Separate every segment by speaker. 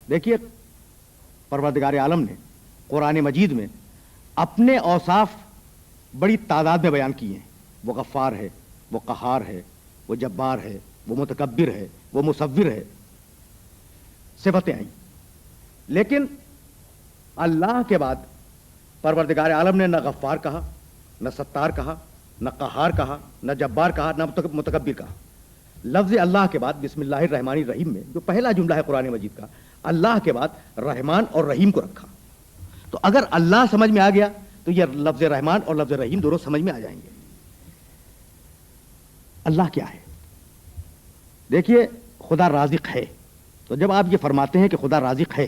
Speaker 1: دیکھیے پروردگار عالم نے قرآن مجید میں اپنے اوصاف بڑی تعداد میں بیان کیے ہیں. وہ غفار ہے، وہ قہار ہے، وہ جبار ہے، وہ متکبر ہے، وہ مصور ہے، صفتیں آئیں. لیکن اللہ کے بعد پروردگار عالم نے نہ غفار کہا، نہ ستار کہا، نہ قہار کہا، نہ جبار کہا، نہ متکبر کہا. لفظ اللہ کے بعد بسم اللہ الرحمن الرحیم میں جو پہلا جملہ ہے قرآن مجید کا، اللہ کے بعد رحمان اور رحیم کو رکھا. تو اگر اللہ سمجھ میں آ گیا تو یہ لفظ رحمان اور لفظ رحیم دونوں سمجھ میں آ جائیں گے. اللہ کیا ہے؟ دیکھیے خدا رازق ہے. تو جب آپ یہ فرماتے ہیں کہ خدا رازق ہے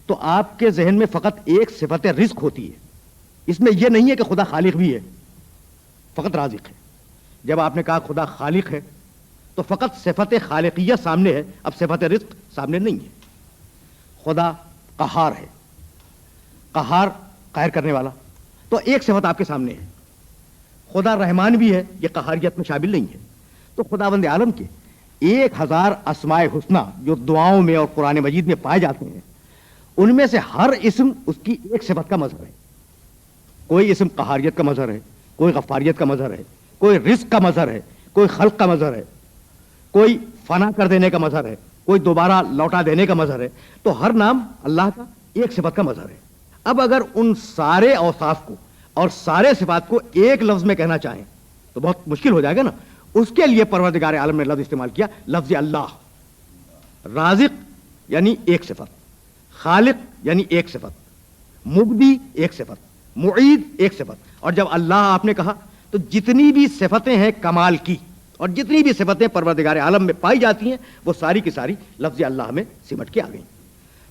Speaker 1: تو آپ کے ذہن میں فقط ایک صفت رزق ہوتی ہے. اس میں یہ نہیں ہے کہ خدا خالق بھی ہے، فقط رازق ہے. جب آپ نے کہا خدا خالق ہے تو فقط صفت خالقیت سامنے ہے، اب صفت رزق سامنے نہیں ہے. خدا قہار ہے، قہار قہر کرنے والا، تو ایک صفت آپ کے سامنے ہے. خدا رحمان بھی ہے، یہ قہاریت میں شامل نہیں ہے. تو خداوند عالم کے 1000 اسماء حسنہ جو دعاؤں میں اور قرآن مجید میں پائے جاتے ہیں، ان میں سے ہر اسم اس کی ایک صفت کا مظہر ہے. کوئی اسم قہاریت کا مظہر ہے، کوئی غفاریت کا مظہر ہے، کوئی رزق کا مظہر ہے، کوئی خلق کا مظہر ہے، کوئی فنا کر دینے کا مظہر ہے، کوئی دوبارہ لوٹا دینے کا مظہر ہے. تو ہر نام اللہ کا ایک صفت کا مظہر ہے. اب اگر ان سارے اوصاف کو اور سارے صفات کو ایک لفظ میں کہنا چاہیں تو بہت مشکل ہو جائے گا نا. اس کے لیے پروردگار عالم نے لفظ استعمال کیا، لفظ اللہ. رازق یعنی ایک صفت، خالق یعنی ایک صفت، مبدی ایک صفت، معید ایک صفت. اور جب اللہ آپ نے کہا تو جتنی بھی صفتیں ہیں کمال کی اور جتنی بھی صفتیں پروردگار عالم میں پائی جاتی ہیں وہ ساری کی ساری لفظ اللہ میں سمٹ کے آ گئیں.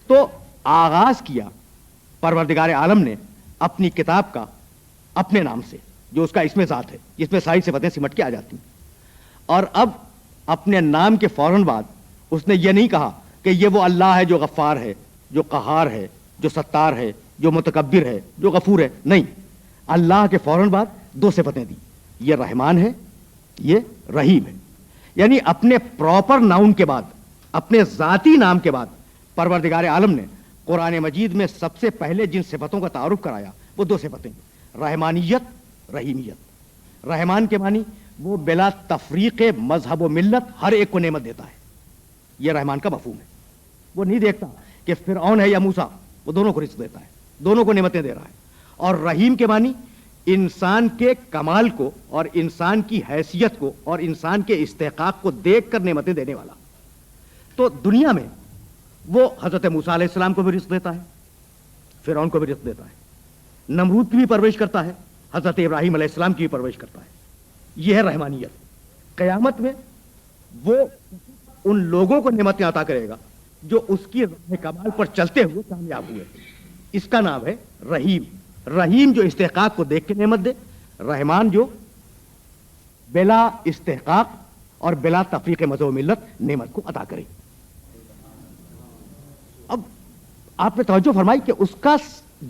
Speaker 1: تو آغاز کیا پروردگار عالم نے اپنی کتاب کا اپنے نام سے جو اس کا اسم ذات ہے، جس میں ساری صفتیں سمٹ کے آ جاتی ہیں. اور اب اپنے نام کے فوراً بعد اس نے یہ نہیں کہا کہ یہ وہ اللہ ہے جو غفار ہے، جو قہار ہے، جو ستار ہے، جو متکبر ہے، جو غفور ہے. نہیں، اللہ کے فوراً بعد 2 صفتیں دی، یہ رحمان ہے، یہ رحیم ہے. یعنی اپنے پراپر ناؤن کے بعد، اپنے ذاتی نام کے بعد پروردگار عالم نے قرآن مجید میں سب سے پہلے جن صفتوں کا تعارف کرایا وہ 2 صفتیں، رحمانیت، رحیمیت. رحمان کے معنی وہ بلا تفریق مذہب و ملت ہر ایک کو نعمت دیتا ہے. یہ رحمان کا مفہوم ہے. وہ نہیں دیکھتا کہ فرعون ہے یا موسیٰ، وہ دونوں کو رزق دیتا ہے، دونوں کو نعمتیں دے رہا ہے. اور رحیم کے معنی انسان کے کمال کو اور انسان کی حیثیت کو اور انسان کے استحقاق کو دیکھ کر نعمتیں دینے والا. تو دنیا میں وہ حضرت موسیٰ علیہ السلام کو بھی رزق دیتا ہے، فرعون کو بھی رزق دیتا ہے، نمرود کی بھی پرورش کرتا ہے، حضرت ابراہیم علیہ السلام کی بھی پرورش کرتا ہے. یہ ہے رحمانیت. قیامت میں وہ ان لوگوں کو نعمتیں عطا کرے گا جو اس کی راہ کمال پر چلتے ہوئے کامیاب ہوئے. اس کا نام ہے رحیم. رحیم جو استحقاق کو دیکھ کے نعمت دے، رحمان جو بلا استحقاق اور بلا تفریق مذہب و ملت نعمت کو عطا کرے. اب آپ نے توجہ فرمائی کہ اس کا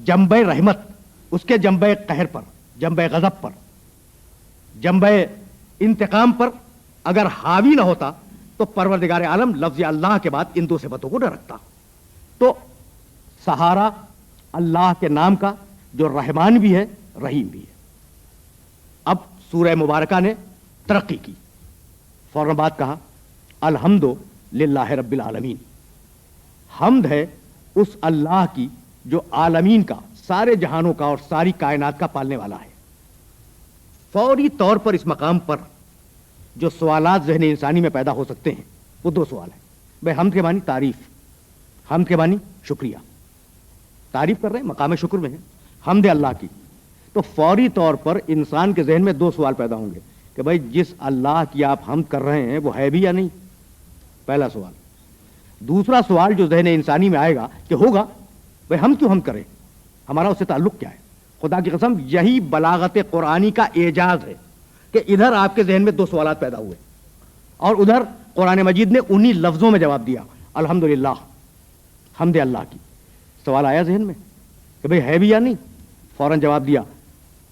Speaker 1: جنبہ رحمت اس کے جنبہ قہر پر، جنبہ غضب پر، جنبہ انتقام پر اگر حاوی نہ ہوتا تو پروردگار عالم لفظ اللہ کے بعد ان 2 صفتوں کو نہ رکھتا. تو سہارا اللہ کے نام کا جو رحمان بھی ہے، رحیم بھی ہے. اب سورہ مبارکہ نے ترقی کی، فوراً بعد کہا الحمد للہ رب العالمین. حمد ہے اس اللہ کی جو عالمین کا، سارے جہانوں کا اور ساری کائنات کا پالنے والا ہے. فوری طور پر اس مقام پر جو سوالات ذہن انسانی میں پیدا ہو سکتے ہیں وہ 2 سوال ہیں. بھائی حمد کے معنی تعریف، حمد کے معنی شکریہ. تعریف کر رہے ہیں، مقام شکر میں ہے، حمد اللہ کی. تو فوری طور پر انسان کے ذہن میں 2 سوال پیدا ہوں گے کہ بھائی جس اللہ کی آپ حمد کر رہے ہیں وہ ہے بھی یا نہیں، پہلا سوال. دوسرا سوال جو ذہن انسانی میں آئے گا کہ ہوگا بھائی ہم کیوں حمد کریں، ہمارا اس سے تعلق کیا ہے. خدا کی قسم یہی بلاغت قرآنی کا اعجاز ہے کہ ادھر آپ کے ذہن میں 2 سوالات پیدا ہوئے اور ادھر قرآن مجید نے انہی لفظوں میں جواب دیا الحمدللہ، حمد اللہ کی. سوال آیا ذہن میں کہ بھئی ہے بھی یا نہیں، فوراً جواب دیا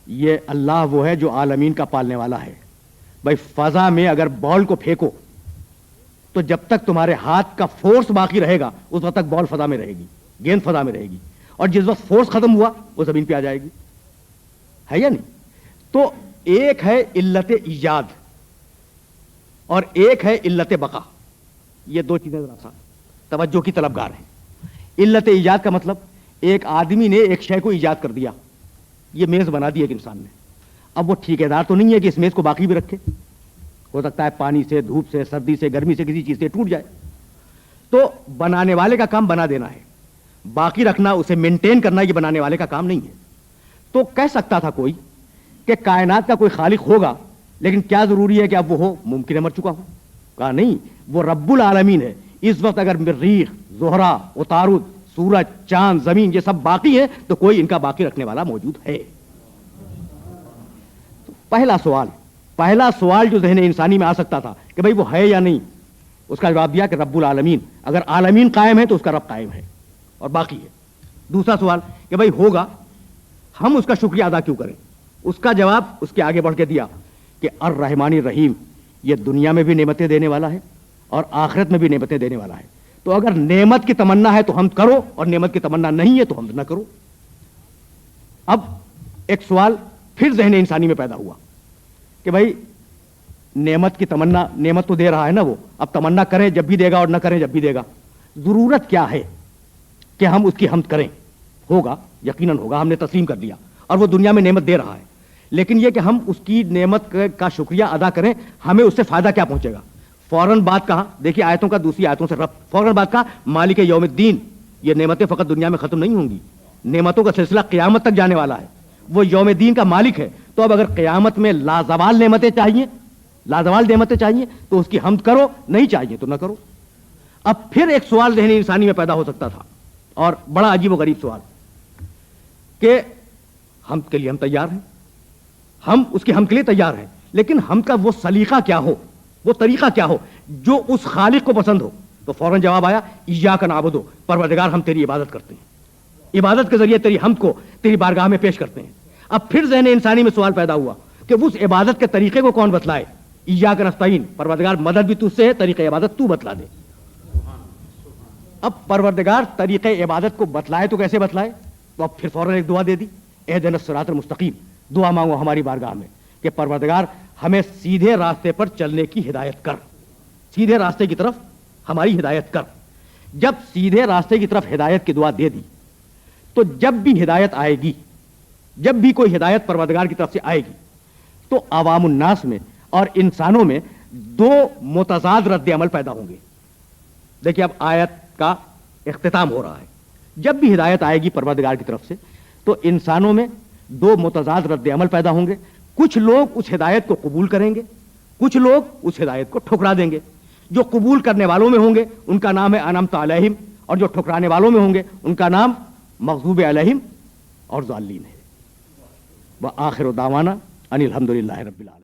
Speaker 1: یہ اللہ وہ ہے جو عالمین کا پالنے والا ہے. بھائی فضا میں اگر بال کو پھینکو تو جب تک تمہارے ہاتھ کا فورس باقی رہے گا اس وقت تک بال فضا میں رہے گی، گیند فضا میں رہے گی، اور جس وقت فورس ختم ہوا وہ زمین پہ آ جائے گی، ہے یا نہیں؟ تو ایک ہے علت ایجاد اور ایک ہے علت بقا. یہ دو چیزیں ذرا سا توجہ کی طلبگار ہیں. علت ایجاد کا مطلب ایک آدمی نے ایک شے کو ایجاد کر دیا، یہ میز بنا دی ایک انسان نے. اب وہ ٹھیکیدار تو نہیں ہے کہ اس میز کو باقی بھی رکھے، ہو سکتا ہے پانی سے، دھوپ سے، سردی سے، گرمی سے، کسی چیز سے ٹوٹ جائے. تو بنانے والے کا کام بنا دینا ہے، باقی رکھنا، اسے مینٹین کرنا یہ بنانے والے کا کام نہیں ہے. تو کہہ سکتا تھا کوئی کہ کائنات کا کوئی خالق ہوگا، لیکن کیا ضروری ہے کہ اب وہ ہو؟ ممکن ہے مر چکا ہو. کہا نہیں، وہ رب العالمین ہے. اس وقت اگر مریخ، زہرہ، عطارد، سورج، چاند، زمین یہ سب باقی ہیں تو کوئی ان کا باقی رکھنے والا موجود ہے. پہلا سوال جو ذہن انسانی میں آ سکتا تھا کہ بھئی وہ ہے یا نہیں، اس کا جواب دیا کہ رب العالمین. اگر عالمین قائم ہے تو اس کا رب قائم ہے اور باقی ہے. دوسرا سوال کہ بھئی ہوگا، ہم اس کا شکریہ ادا کیوں کریں؟ اس کا جواب اس کے آگے بڑھ کے دیا کہ الرحمن الرحیم، یہ دنیا میں بھی نعمتیں دینے والا ہے اور آخرت میں بھی نعمتیں دینے والا ہے. تو اگر نعمت کی تمنا ہے تو ہم کرو، اور نعمت کی تمنا نہیں ہے تو ہم نہ کرو. اب ایک سوال پھر ذہن انسانی میں پیدا ہوا کہ بھائی نعمت کی تمنا، نعمت تو دے رہا ہے نا وہ، اب تمنا کریں جب بھی دے گا اور نہ کریں جب بھی دے گا. ضرورت کیا ہے کہ ہم اس کی حمد کریں؟ ہوگا، یقیناً ہوگا، ہم نے تسلیم کر دیا، اور وہ دنیا میں نعمت دے رہا ہے. لیکن یہ کہ ہم اس کی نعمت کا شکریہ ادا کریں، ہمیں اس سے فائدہ کیا پہنچے گا؟ فوراً بات کہا، دیکھیے آیتوں کا دوسری آیتوں سے ربط، فوراً بات کہا مالک یوم الدین. یہ نعمتیں فقط دنیا میں ختم نہیں ہوں گی، نعمتوں کا سلسلہ قیامت تک جانے والا ہے. وہ یوم الدین کا مالک ہے. تو اب اگر قیامت میں لازوال نعمتیں چاہیے تو اس کی حمد کرو، نہیں چاہیے تو نہ کرو. اب پھر ایک سوال ذہن انسانی میں پیدا ہو سکتا تھا، اور بڑا عجیب و غریب سوال، کہ حمد کے لیے ہم تیار ہیں، ہم اس کی حمد کے لیے تیار ہیں، لیکن حمد کا وہ سلیقہ کیا ہو، وہ طریقہ کیا ہو جو اس خالق کو پسند ہو. تو فوراً جواب آیا ایاک نعبد، پروردگار ہم تیری عبادت کرتے ہیں، عبادت کے ذریعے تیری حمد کو تیری بارگاہ میں پیش کرتے ہیں. اب پھر ذہن انسانی میں سوال پیدا ہوا کہ اس عبادت کے طریقے کو کون بتلائے؟ ایاک نستعین، پروردگار مدد بھی تجھ سے ہے، طریقہ عبادت تو بتلا دے. اب پروردگار طریقہ عبادت کو بتلائے تو کیسے بتلائے؟ تو اب پھر فوراً ایک دعا دے دی، اہدنا الصراط المستقیم. دعا مانگو ہماری بارگاہ میں کہ پروردگار ہمیں سیدھے راستے پر چلنے کی ہدایت کر، سیدھے راستے کی طرف ہماری ہدایت کر. جب سیدھے راستے کی طرف ہدایت کی دعا دے دی تو جب بھی ہدایت آئے گی، جب بھی کوئی ہدایت پروردگار کی طرف سے آئے گی تو عوام الناس میں اور انسانوں میں دو متضاد رد عمل پیدا ہوں گے. دیکھیے اب آیت کا اختتام ہو رہا ہے. جب بھی ہدایت آئے گی پروردگار کی طرف سے تو انسانوں میں دو متضاد رد عمل پیدا ہوں گے. کچھ لوگ اس ہدایت کو قبول کریں گے، کچھ لوگ اس ہدایت کو ٹھکرا دیں گے. جو قبول کرنے والوں میں ہوں گے ان کا نام ہے انعمت علیہم، اور جو ٹھکرانے والوں میں ہوں گے ان کا نام مغضوب علیہم اور ضالین ہے. وآخر دعوانا ان الحمد للہ رب العالمین.